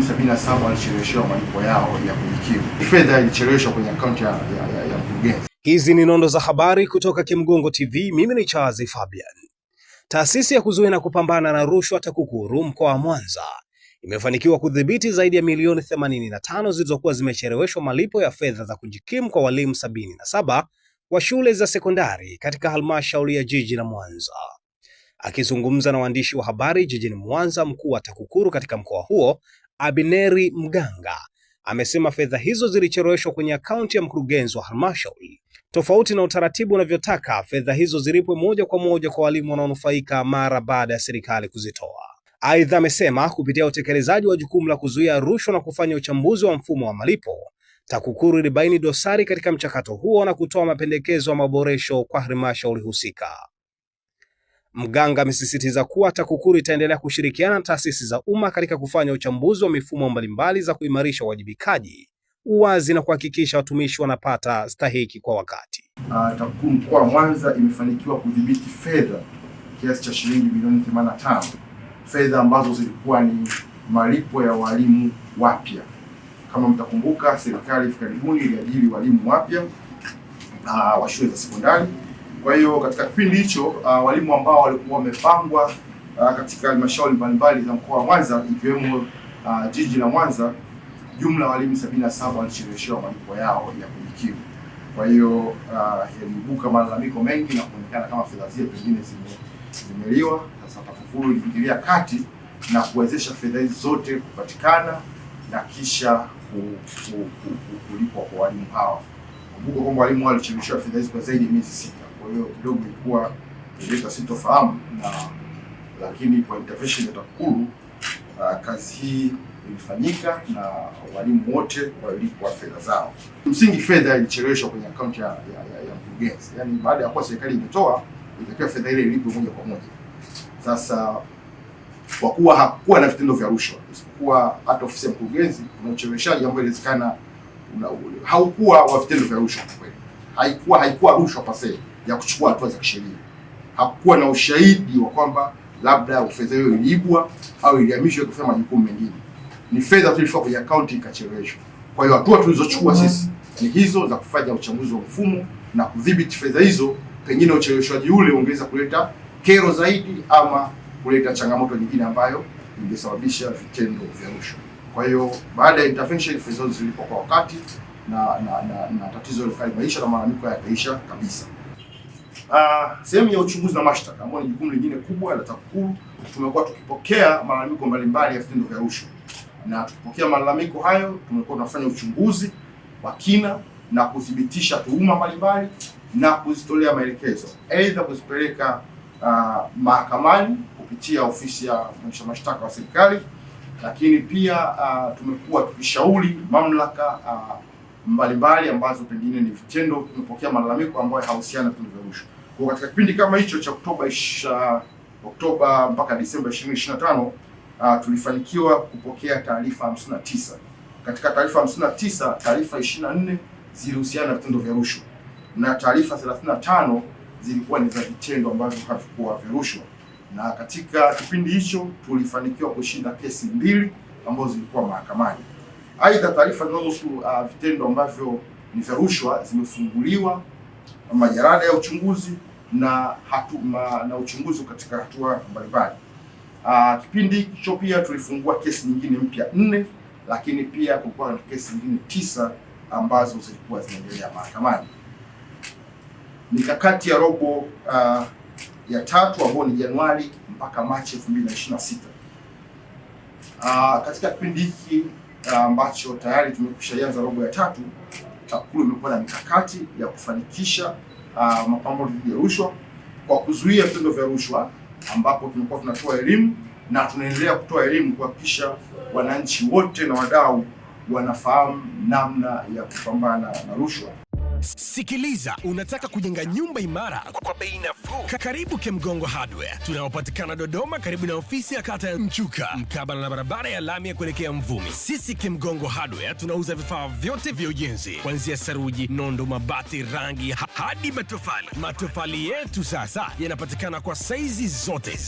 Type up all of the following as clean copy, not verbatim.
77 walicheleweshwa malipo yao ya kujikimu. Fedha ilicheleweshwa kwenye akaunti ya mkurugenzi. Hizi ni nondo za habari kutoka Kimgongo TV. Mimi ni Charles Fabian. Taasisi ya kuzuia na kupambana na rushwa TAKUKURU mkoa wa Mwanza imefanikiwa kudhibiti zaidi ya milioni 85 zilizokuwa zimecheleweshwa malipo ya fedha za kujikimu kwa walimu 77 wa shule za sekondari katika halmashauri ya jiji la Mwanza. Akizungumza na waandishi wa habari jijini Mwanza, mkuu wa TAKUKURU katika mkoa huo, Abineri Mganga, amesema fedha hizo zilicheleweshwa kwenye akaunti ya mkurugenzi wa halmashauri, tofauti na utaratibu unavyotaka fedha hizo zilipwe moja kwa moja kwa walimu wanaonufaika mara baada ya serikali kuzitoa. Aidha, amesema kupitia utekelezaji wa jukumu la kuzuia rushwa na kufanya uchambuzi wa mfumo wa malipo, TAKUKURU ilibaini dosari katika mchakato huo na kutoa mapendekezo ya maboresho kwa halmashauri husika. Mganga amesisitiza kuwa TAKUKURU itaendelea kushirikiana na taasisi za umma katika kufanya uchambuzi wa mifumo mbalimbali za kuimarisha uwajibikaji, uwazi na kuhakikisha watumishi wanapata stahiki kwa wakati. TAKUKURU mkoa wa Mwanza imefanikiwa kudhibiti fedha kiasi cha shilingi milioni 85, fedha ambazo zilikuwa ni malipo ya walimu wapya. Kama mtakumbuka, serikali hivi karibuni iliajiri walimu wapya wa shule za sekondari. Kwa hiyo katika kipindi hicho walimu ambao walikuwa wamepangwa katika halmashauri mbalimbali za mkoa wa Mwanza ikiwemo jiji la Mwanza, jumla walimu 77 walicheleweshwa malipo yao ya kujikimu. Kwa hiyo yaliibuka malalamiko mengi na kuonekana kama fedha zile pengine zimeliwa. Sasa TAKUKURU iliingilia kati na kuwezesha fedha hizo zote kupatikana na kisha kulipwa kwa walimu hao. Kumbuka kwamba walimu walicheleweshwa fedha hizo kwa zaidi ya miezi 6. Kwa hiyo kidogo ilikuwa ileta sitofahamu, lakini kwa intervention ya TAKUKURU kazi hii ilifanyika na walimu wote walipwa fedha zao. Msingi fedha ilicheleweshwa kwenye akaunti ya mkurugenzi. Yaani baada ya kuwa serikali imetoa, itakiwa fedha ile ilipwe moja kwa moja. Sasa kwa kuwa hakuwa na vitendo vya rushwa, isipokuwa hata ofisi ya mkurugenzi kuna ucheleweshaji ambao inawezekana haukuwa wa vitendo vya rushwa kwa kweli. Haikuwa rushwa pase ya kuchukua hatua za kisheria. Hakuwa na ushahidi wa kwamba labda fedha hiyo iliibwa au ilihamishwa kufanya majukumu mengine. Ni fedha tulifika kwenye akaunti ikacheleweshwa. Kwa hiyo hatua tulizochukua sisi ni hizo za kufanya uchambuzi wa mfumo na kudhibiti fedha hizo. Pengine ucheleweshwaji ule ungeweza kuleta kero zaidi ama kuleta changamoto nyingine ambayo ingesababisha vitendo vya rushwa. Kwa hiyo baada ya intervention fedha hizo zilipwa kwa wakati na tatizo likaimarisha na malalamiko yakaisha kabisa. Sehemu ya uchunguzi na mashtaka ambayo ni jukumu lingine kubwa la TAKUKURU, tumekuwa tukipokea malalamiko mbalimbali ya vitendo vya rushwa, na tukipokea malalamiko hayo tumekuwa tunafanya uchunguzi wa kina na kudhibitisha tuhuma mbalimbali na kuzitolea maelekezo, aidha kuzipeleka mahakamani kupitia ofisi ya mwendesha mashtaka wa serikali, lakini pia tumekuwa tukishauri mamlaka mbalimbali ambazo pengine ni vitendo tumepokea malalamiko ambayo hahusiana na vitendo vya rushwa. Kwa katika kipindi kama hicho cha Oktoba mpaka Disemba 2025 tulifanikiwa kupokea taarifa 59. Katika taarifa 59, taarifa 24 zilihusiana na vitendo vya rushwa na taarifa 35 zilikuwa ni za vitendo ambavyo havikuwa vya rushwa. Na katika kipindi hicho tulifanikiwa kushinda kesi 2 ambazo zilikuwa mahakamani. Aidha, taarifa zinazohusu vitendo ambavyo ni vya rushwa zimefunguliwa majarada ya uchunguzi na uchunguzi katika hatua mbalimbali. Kipindi hicho pia tulifungua kesi nyingine mpya 4, lakini pia kulikuwa na kesi nyingine 9 ambazo zilikuwa zinaendelea mahakamani. Mikakati ya robo ya 3 ambayo ni Januari mpaka Machi 2026. Katika kipindi hiki ambacho tayari tumekwishaanza robo ya 3, TAKUKURU imekuwa na mikakati ya kufanikisha mapambano dhidi ya rushwa kwa kuzuia vitendo vya rushwa, ambapo tumekuwa tunatoa elimu na tunaendelea kutoa elimu kuhakikisha wananchi wote na wadau wanafahamu namna ya kupambana na rushwa. Sikiliza, unataka kujenga nyumba imara kwa bei nafuu? Karibu Kemgongo Hardware. Tunaopatikana Dodoma karibu na ofisi ya kata ya Mchuka, mkabala na barabara ya lami ya kuelekea Mvumi. Sisi Kemgongo Hardware tunauza vifaa vyote vya ujenzi, kuanzia saruji, nondo, mabati, rangi hadi matofali. Matofali yetu sasa yanapatikana kwa saizi zote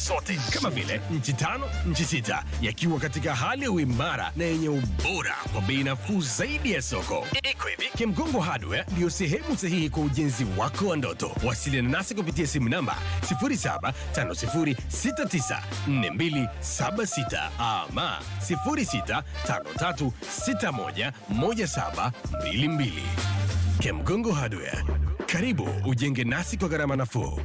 kama vile inchi 5, inchi 6, yakiwa katika hali ya uimara na yenye ubora kwa bei nafuu zaidi ya soko. Iko hivi, Kemgongo Hardware ndio sehemu sahihi kwa ujenzi wako wa ndoto. Wasiliana nasi kupitia simu namba 0750694276 ama 0653611722. Kemgongo Hardware, karibu ujenge nasi kwa gharama nafuu.